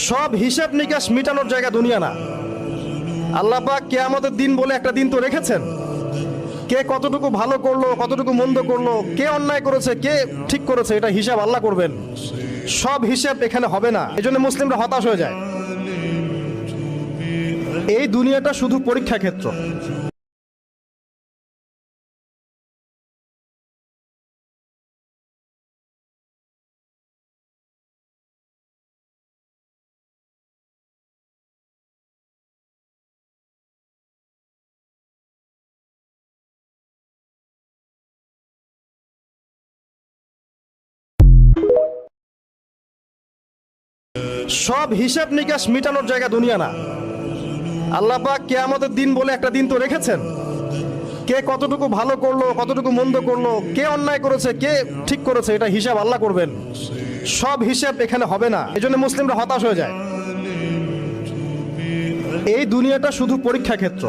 সব হিসাব নিকাশ মিটানোর জায়গা দুনিয়া না। আল্লাহ পাক কিয়ামতের দিন বলে একটা দিন তো রেখেছেন। কে কতটুকু ভালো করলো, কতটুকু মন্দ করলো, কে অন্যায় করেছে, কে ঠিক করেছে, এটা হিসাব আল্লাহ করবেন। সব হিসাব এখানে হবে না। এজন্য মুসলিমরা হতাশ হয়ে যায়। এই দুনিয়াটা শুধু পরীক্ষা ক্ষেত্র। সব হিসাব নিকাশ মিটানোর জায়গা দুনিয়া না। আল্লাহ পাক কিয়ামতের দিন বলে একটা দিন তো রেখেছেন। কে কতটুকু ভালো করলো, কতটুকু মন্দ করলো, কে অন্যায় করেছে, কে ঠিক করেছে, এটা হিসাব আল্লাহ করবেন। সব হিসাব এখানে হবে না। এজন্য মুসলিমরা হতাশ হয়ে যায়। এই দুনিয়াটা শুধু পরীক্ষা ক্ষেত্র।